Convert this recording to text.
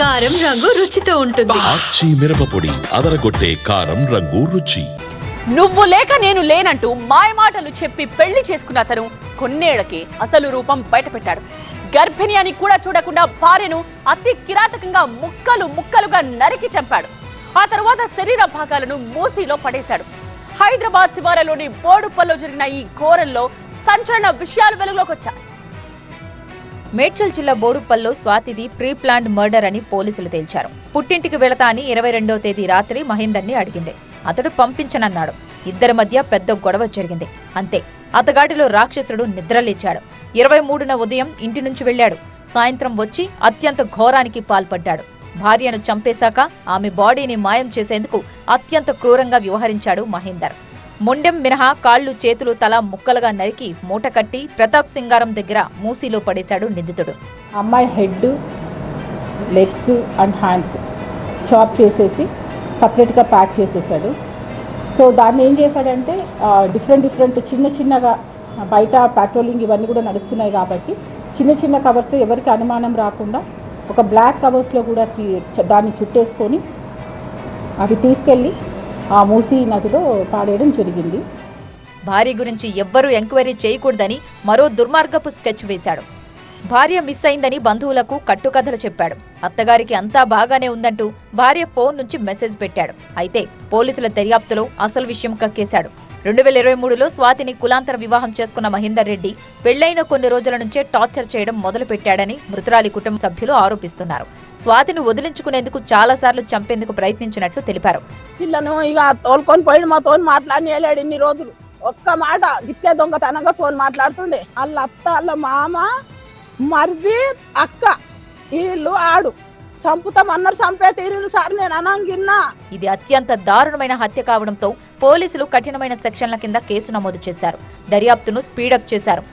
కారం రంగు రుచితో ఉంటుంది. ఆచి మిరపపొడి అదరగొట్టే కారం రంగు రుచి. నువ్వు లేక నేను లేనంటూ మాయమాటలు చెప్పి పెళ్లి చేసుకున్న అతను కొన్నేళ్లకి అసలు రూపం బయటపెట్టాడు. గర్భిణి అని కూడా చూడకుండా భార్యను అతి కిరాతకంగా ముక్కలు ముక్కలుగా నరికి చంపాడు. ఆ తరువాత శరీర భాగాలను మూసీలో పడేశాడు. హైదరాబాద్ శివారులోని బోడుపల్లో జరిగిన ఈ ఘోరంలో సంచలన విషయాలు వెలుగులోకి వచ్చాయి. మేడ్చల్ జిల్లా బోడుపల్లో స్వాతిది ప్రీ ప్లాన్డ్ మర్డర్ అని పోలీసులు తేల్చారు. పుట్టింటికి వెళతా అని 22వ తేదీ రాత్రి మహేందర్ని అడిగింది. అతడు పంపించనన్నాడు. ఇద్దరి మధ్య పెద్ద గొడవ జరిగింది. అంతే, అతగాడిలో రాక్షసుడు నిద్రలేచాడు. 23న ఉదయం ఇంటి నుంచి వెళ్లాడు. సాయంత్రం వచ్చి అత్యంత ఘోరానికి పాల్పడ్డాడు. భార్యను చంపేశాక ఆమె బాడీని మాయం చేసేందుకు అత్యంత క్రూరంగా వ్యవహరించాడు మహేందర్. మొండెం మినహా కాళ్లు చేతులు తల ముక్కలుగా నరికి మూట కట్టి ప్రతాప్ సింగారం దగ్గర మూసీలో పడేశాడు నిందితుడు. అమ్మాయి head, legs and hands chop చేసేసి సపరేట్గా ప్యాక్ చేసేసాడు. సో దాన్ని ఏం చేశాడంటే డిఫరెంట్ చిన్నగా బయట పెట్రోలింగ్ ఇవన్నీ కూడా నడుస్తున్నాయి కాబట్టి చిన్న కవర్స్లో ఎవరికి అనుమానం రాకుండా ఒక బ్లాక్ కవర్స్లో కూడా దాన్ని చుట్టేసుకొని అవి తీసుకెళ్ళి ఆ మూసీ నదిలో పాడేయడం జరిగింది. భార్య గురించి ఎవ్వరూ ఎంక్వైరీ చేయకూడదని మరో దుర్మార్గపు స్కెచ్ వేశాడు. భార్య మిస్ అయిందని బంధువులకు కట్టుకథలు చెప్పాడు. అత్తగారికి అంతా బాగానే ఉందంటూ భార్య ఫోన్ నుంచి మెసేజ్ పెట్టాడు. అయితే పోలీసుల దర్యాప్తులో అసలు విషయం కక్కేశాడు. 2023లో స్వాతిని కులాంతర వివాహం చేసుకున్న మహేందర్ రెడ్డి పెళ్లైన కొన్ని రోజుల నుంచే టార్చర్ చేయడం మొదలుపెట్టాడని మృతురాలి కుటుంబ సభ్యులు ఆరోపిస్తున్నారు. స్వాతిని వదిలించుకునేందుకు చాలాసార్లు చంపేందుకు ప్రయత్నించినట్లు తెలిపారు. పిల్లను ఇక తోలుకొని పోయి మాతో మాట్లాడినేలాడు ఇన్ని రోజులు. ఒక్క మాట గిట్టే దొంగతనంగా ఫోన్ మాట్లాడుతుండే. వాళ్ళ అత్త, వాళ్ళ మామ, మరిది, అక్క వీళ్ళు ఆడు చంపుతామన్నారు. చంపే తీరులు సార్ నేను అనంగిన్నా. ఇది అత్యంత దారుణమైన హత్య కావడంతో పోలీసులు కఠినమైన సెక్షన్ల కింద కేసు నమోదు చేశారు. దర్యాప్తును స్పీడప్ చేశారు.